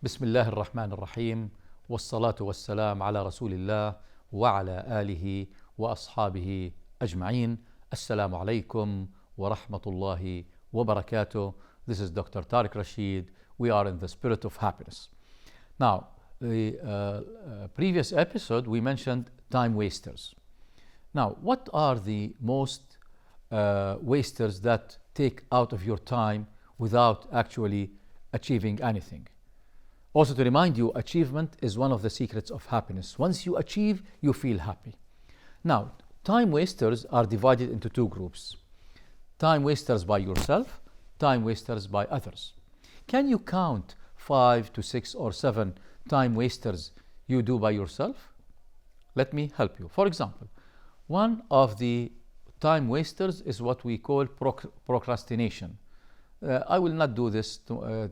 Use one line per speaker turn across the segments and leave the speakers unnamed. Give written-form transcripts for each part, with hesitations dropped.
بسم الله الرحمن الرحيم والصلاة والسلام على رسول الله وعلى آله وأصحابه أجمعين. السلام عليكم ورحمة الله وبركاته. This is Dr. Tariq Rashid. We are in the spirit of happiness. Now, the previous episode we mentioned time wasters. Now, what are the most wasters that take out of your time without actually achieving anything? Also, to remind you, achievement is one of the secrets of happiness. Once you achieve, you feel happy. Now, time wasters are divided into two groups. Time wasters by yourself, time wasters by others. Can you count 5 to 6 or 7 time wasters you do by yourself? Let me help you. For example, one of the time wasters is what we call procrastination. I will not do this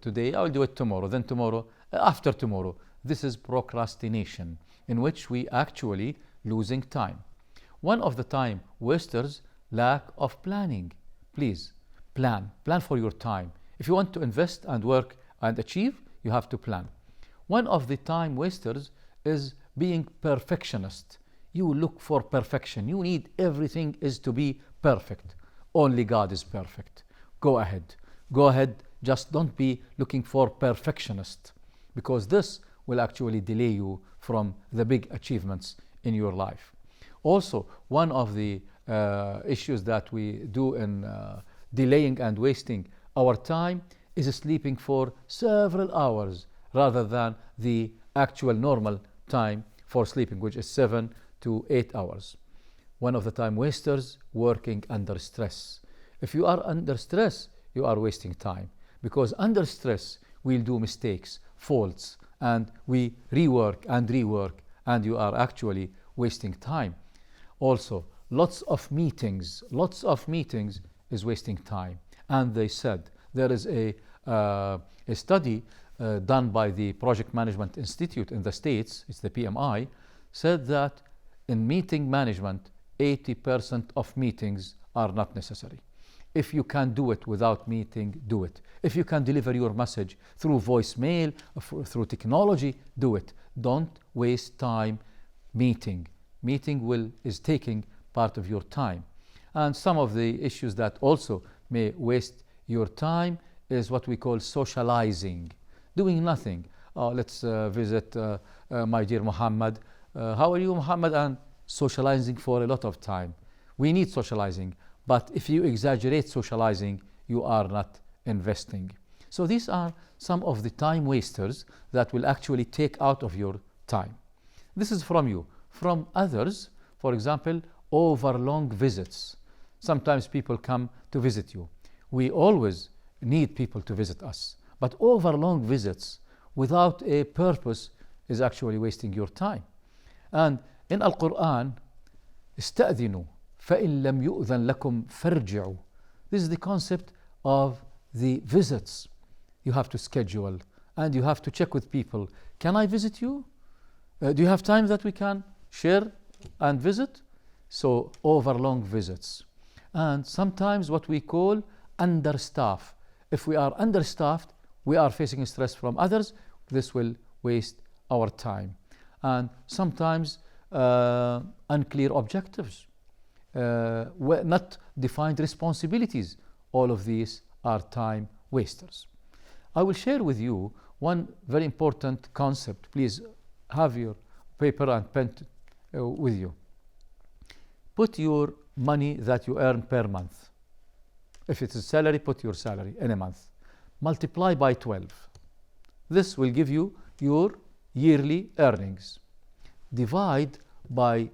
today, I will do it tomorrow, then tomorrow, after tomorrow. This is procrastination, in which we actually losing time. One of the time wasters, lack of planning. Please, plan for your time. If you want to invest and work and achieve, you have to plan. One of the time wasters is being perfectionist. You look for perfection. You need everything is to be perfect. Only God is perfect. Go ahead, just don't be looking for perfectionist, because this will actually delay you from the big achievements in your life. Also, one of the issues that we do in delaying and wasting our time is sleeping for several hours rather than the actual normal time for sleeping, which is 7 to 8 hours. One of the time wasters, working under stress. If you are under stress, you are wasting time, because under stress we'll do mistakes, faults, and we rework, and you are actually wasting time. Also, lots of meetings is wasting time. And they said there is a study done by the Project Management Institute in the States, it's the PMI, said that in meeting management, 80% of meetings are not necessary. If you can do it without meeting, do it. If you can deliver your message through voicemail, through technology, do it. Don't waste time meeting. Meeting is taking part of your time. And some of the issues that also may waste your time is what we call socializing. Doing nothing. Let's visit my dear Muhammad. How are you, Muhammad? And socializing for a lot of time. We need socializing. But if you exaggerate socializing, you are not investing. So these are some of the time wasters that will actually take out of your time. This is from you. From others, for example, overlong visits. Sometimes people come to visit you. We always need people to visit us. But overlong visits without a purpose is actually wasting your time. And in Al-Quran, استأذنوا فإن لم يؤذن لكم فارجعوا. This is the concept of the visits. You have to schedule and you have to check with people. Can I visit you? Do you have time that we can share and visit? So overlong visits. And sometimes what we call understaff. If we are understaffed, we are facing stress from others. This will waste our time. And sometimes unclear objectives. Not defined responsibilities. All of these are time wasters. I will share with you one very important concept. Please have your paper and pen with you. Put your money that you earn per month. If it is salary, put your salary in a month. Multiply by 12. This will give you your yearly earnings. Divide by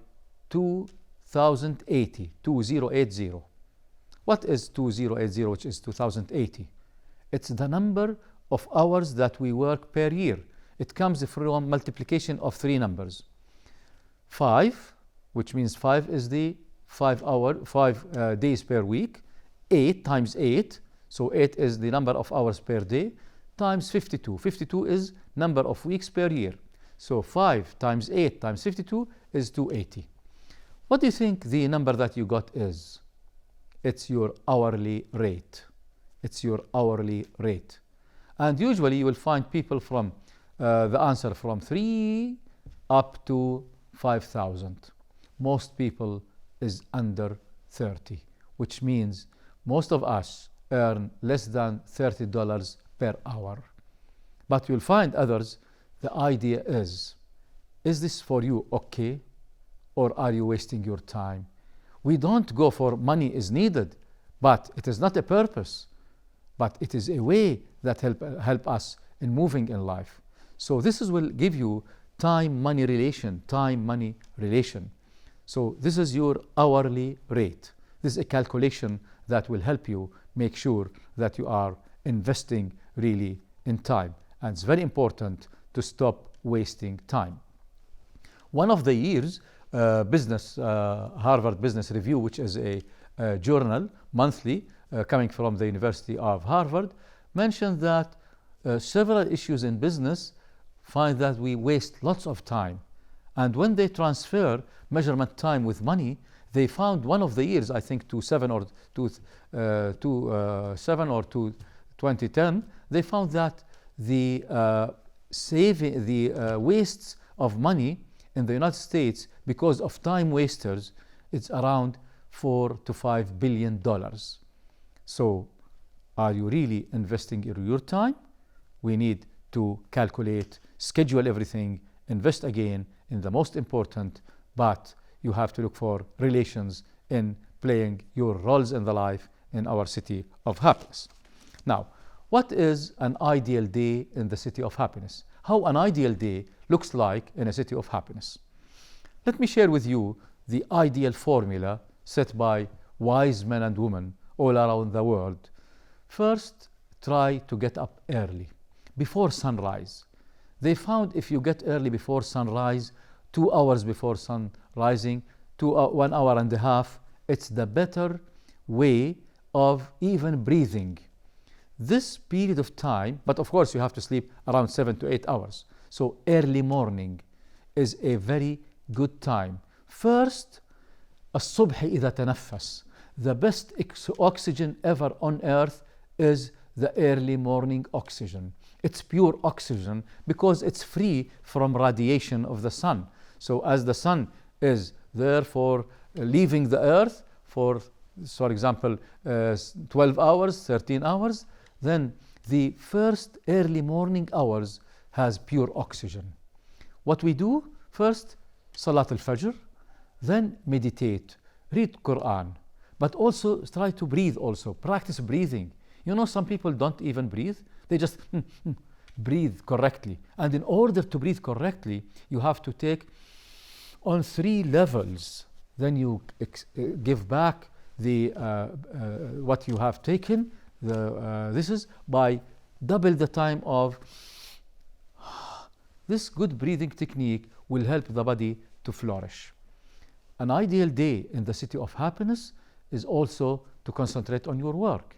2080. What is 2080, which is 2080? It's the number of hours that we work per year. It comes from multiplication of 3 numbers. 5, which means 5 is the 5 days per week. 8 times 8, so 8 is the number of hours per day, times 52. 52 is number of weeks per year. So 5 times 8 times 52 is 280. What do you think the number that you got is? It's your hourly rate. It's your hourly rate. And usually you will find people from the answer from 3 up to 5,000. Most people is under 30, which means most of us earn less than $30 per hour. But you'll find others, the idea is this for you okay? Or are you wasting your time? We don't go for money is needed, but it is not a purpose, but it is a way that help us in moving in life. So this will give you time-money relation. So this is your hourly rate. This is a calculation that will help you make sure that you are investing really in time. And it's very important to stop wasting time. One of the years, Harvard Business Review, which is a journal monthly coming from the University of Harvard, mentioned that several issues in business find that we waste lots of time. And when they transfer measurement time with money, they found one of the years, I think 2007 or 2010, they found that the wastes of money in the United States because of time wasters, it's around $4 to $5 billion. So are you really investing your time? We need to calculate, schedule everything, invest again in the most important, but you have to look for relations in playing your roles in the life in our city of happiness. Now, what is an ideal day in the city of happiness? How an ideal day looks like in a city of happiness? Let me share with you the ideal formula set by wise men and women all around the world. First, try to get up early, before sunrise. They found if you get early before sunrise, 2 hours before sun rising, 1 hour and a half, it's the better way of even breathing. This period of time, but of course you have to sleep around 7 to 8 hours. So early morning is a very good time. First, الصبح إذا تنفس. The best oxygen ever on earth is the early morning oxygen. It's pure oxygen because it's free from radiation of the sun. So as the sun is therefore leaving the earth for example, 12 hours, 13 hours, then the first early morning hours has pure oxygen. What we do first, Salat al-Fajr, then meditate, read Quran, but also try to breathe also, practice breathing. You know, some people don't even breathe, they just breathe correctly. And in order to breathe correctly, you have to take on 3 levels. Then you give back the what you have taken. This is by double the time of. This good breathing technique will help the body to flourish. An ideal day in the city of happiness is also to concentrate on your work,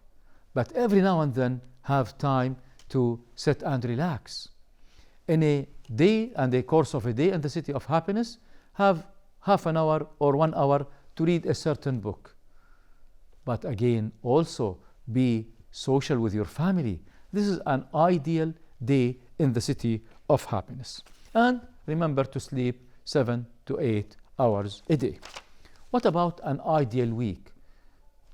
but every now and then have time to sit and relax. In a day and a course of a day in the city of happiness, have half an hour or 1 hour to read a certain book. But again, also be social with your family. This is an ideal day in the city of happiness. And remember to sleep 7 to 8 hours a day. What about an ideal week?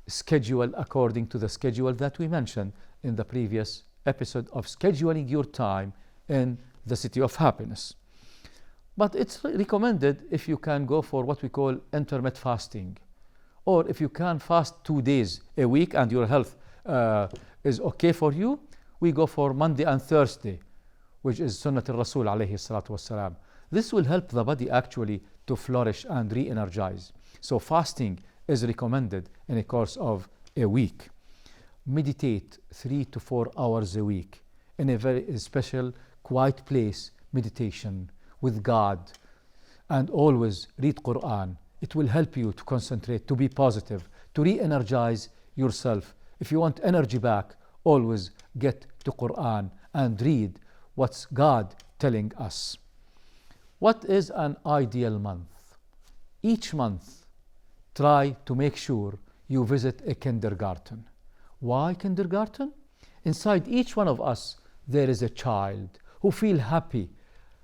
Schedule according to the schedule that we mentioned in the previous episode of scheduling your time in the city of happiness. But it's recommended if you can go for what we call intermittent fasting, or if you can fast 2 days a week and your health is okay for you, we go for Monday and Thursday, which is Sunnat al-Rasul alayhi salatu wassalam. This will help the body actually to flourish and re-energize. So fasting is recommended in a course of a week. Meditate 3 to 4 hours a week in a very special quiet place, meditation with God, and always read Quran. It will help you to concentrate, to be positive, to re-energize yourself. If you want energy back, always get to Quran and read what's God telling us. What is an ideal month? Each month, try to make sure you visit a kindergarten. Why kindergarten? Inside each one of us, there is a child who feel happy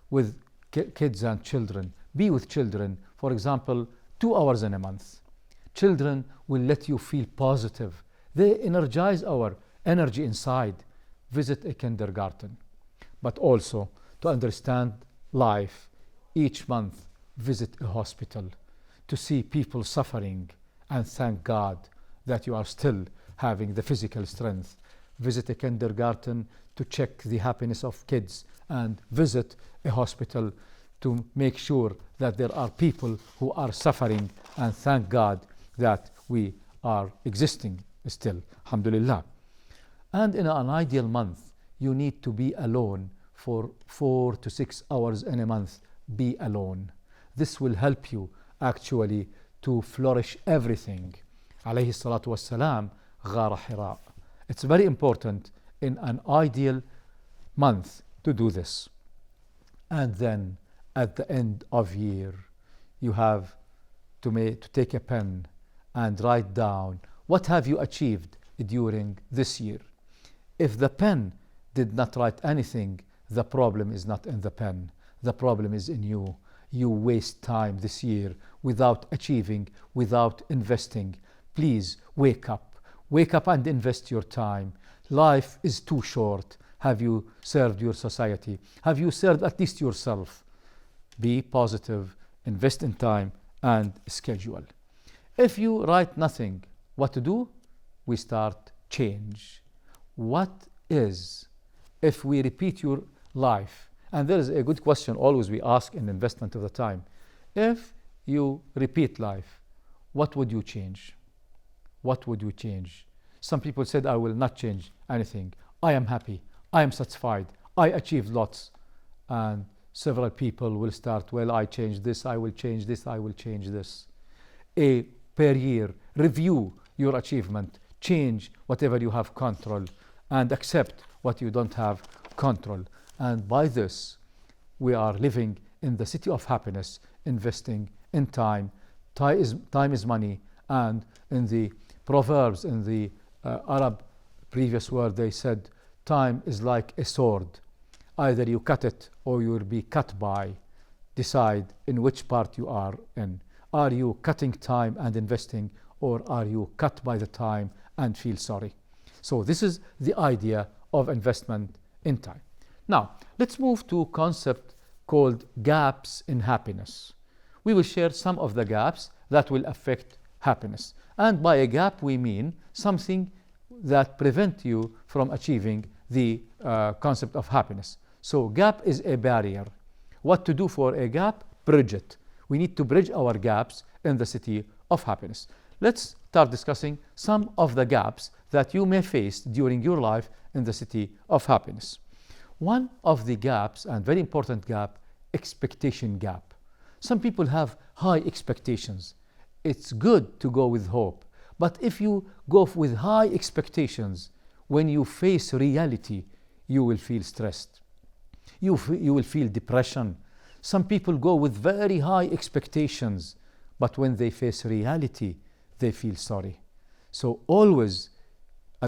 with kids and children. Be with children, for example, 2 hours in a month. Children will let you feel positive. They energize our energy inside. Visit a kindergarten. But also, to understand life, each month visit a hospital to see people suffering and thank God that you are still having the physical strength. Visit a kindergarten to check the happiness of kids, and visit a hospital to make sure that there are people who are suffering, and thank God that we are existing still. Alhamdulillah. And in an ideal month, you need to be alone for 4 to 6 hours in a month. Be alone. This will help you actually to flourish everything. Alayhi salatu wassalam, Ghara Hira. It's very important in an ideal month to do this. And then at the end of year, you have to take a pen and write down what have you achieved during this year. If the pen did not write anything, the problem is not in the pen. The problem is in you. You waste time this year without achieving, without investing. Please wake up. Wake up and invest your time. Life is too short. Have you served your society? Have you served at least yourself? Be positive, invest in time, and schedule. If you write nothing, what to do? We start change. What is, if we repeat your life? And there is a good question always we ask in investment of the time. If you repeat life, what would you change? What would you change? Some people said, I will not change anything. I am happy. I am satisfied. I achieved lots. And several people will start, well, I changed this, I will change this, I will change this. Per year, review your achievement, change whatever you have control, and accept what you don't have control. And by this, we are living in the city of happiness, investing in time. Time is money. And in the Proverbs, in the Arab previous word, they said, time is like a sword. Either you cut it or you will be cut by. Decide in which part you are in. Are you cutting time and investing, or are you cut by the time and feel sorry? So this is the idea of investment in time. Now, let's move to a concept called gaps in happiness. We will share some of the gaps that will affect happiness. And by a gap, we mean something that prevents you from achieving the concept of happiness. So gap is a barrier. What to do for a gap? Bridge it. We need to bridge our gaps in the city of happiness. Let's start discussing some of the gaps that you may face during your life in the city of happiness. One of the gaps, and very important gap, expectation gap. Some people have high expectations. It's good to go with hope. But if you go with high expectations, when you face reality, you will feel stressed. You will feel depression. Some people go with very high expectations, but when they face reality, they feel sorry. So always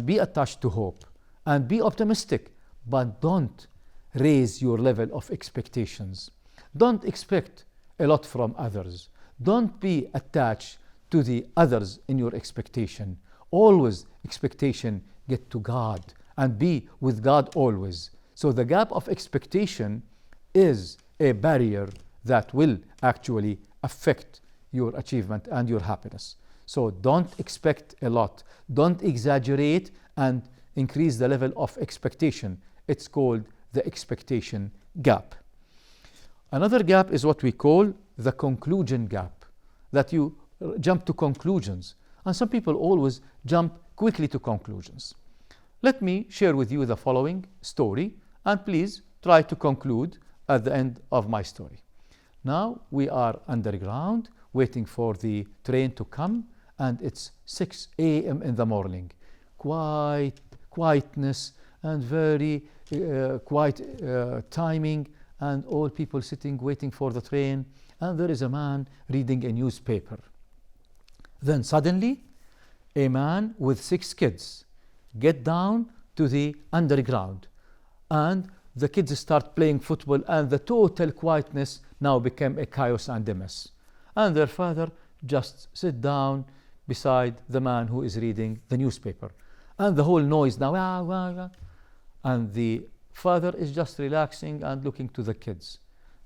be attached to hope and be optimistic, but don't raise your level of expectations. Don't expect a lot from others. Don't be attached to the others in your expectation. Always expectation get to God and be with God always. So the gap of expectation is a barrier that will actually affect your achievement and your happiness. So don't expect a lot. Don't exaggerate and increase the level of expectation. It's called the expectation gap. Another gap is what we call the conclusion gap, that you jump to conclusions. And some people always jump quickly to conclusions. Let me share with you the following story, and please try to conclude at the end of my story. Now we are underground waiting for the train to come, and it's 6 a.m. in the morning. Quietness and very quiet timing, and all people sitting waiting for the train, and there is a man reading a newspaper. Then suddenly a man with 6 kids get down to the underground, and the kids start playing football, and the total quietness now became a chaos and a mess. And their father just sit down beside the man who is reading the newspaper. And the whole noise now, and the father is just relaxing and looking to the kids.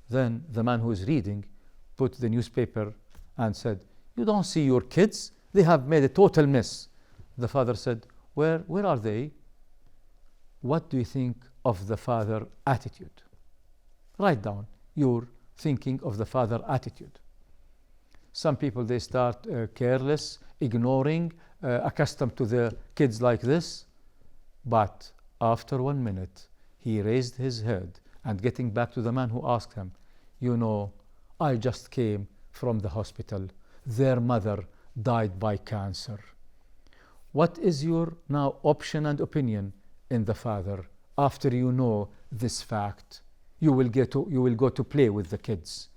Then the man who is reading put the newspaper and said, "You don't see your kids? They have made a total mess." The father said, Where are they? What do you think of the father attitude? Write down your thinking of the father attitude. Some people, they start careless, ignoring, accustomed to the kids like this. But after 1 minute, he raised his head and getting back to the man who asked him, "You know, I just came from the hospital. Their mother died by cancer. What is your now option and opinion in the father after you know this fact? You will go to play with the kids.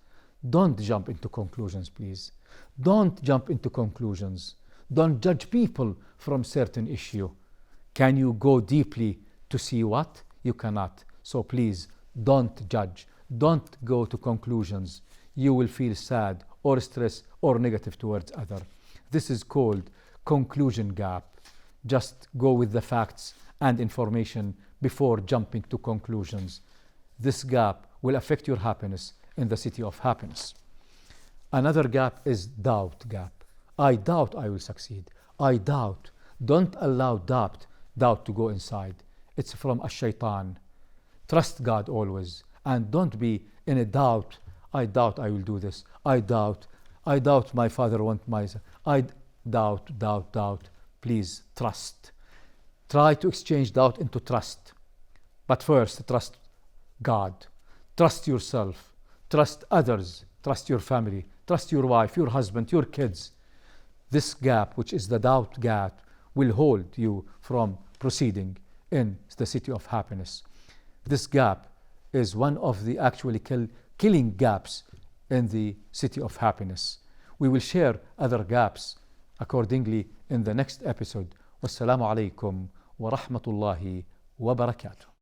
Don't jump into conclusions, please. Don't jump into conclusions. Don't judge people from certain issue. Can you go deeply to see what? You cannot. So please, don't judge. Don't go to conclusions. You will feel sad or stressed or negative towards other. This is called conclusion gap. Just go with the facts and information before jumping to conclusions. This gap will affect your happiness in the city of happiness. Another gap is doubt gap. I doubt I will succeed. I doubt. Don't allow doubt to go inside. It's from ash-shaytan. Trust God always and don't be in a doubt. I doubt I will do this. I doubt my father wants my son. I doubt. Please trust. Try to exchange doubt into trust. But first, trust God. Trust yourself. Trust others. Trust your family. Trust your wife, your husband, your kids. This gap, which is the doubt gap, will hold you from proceeding in the city of happiness. This gap is one of the actually killing gaps in the city of happiness. We will share other gaps accordingly in the next episode. Wassalamu alaikum wa rahmatullahi wa barakatuh.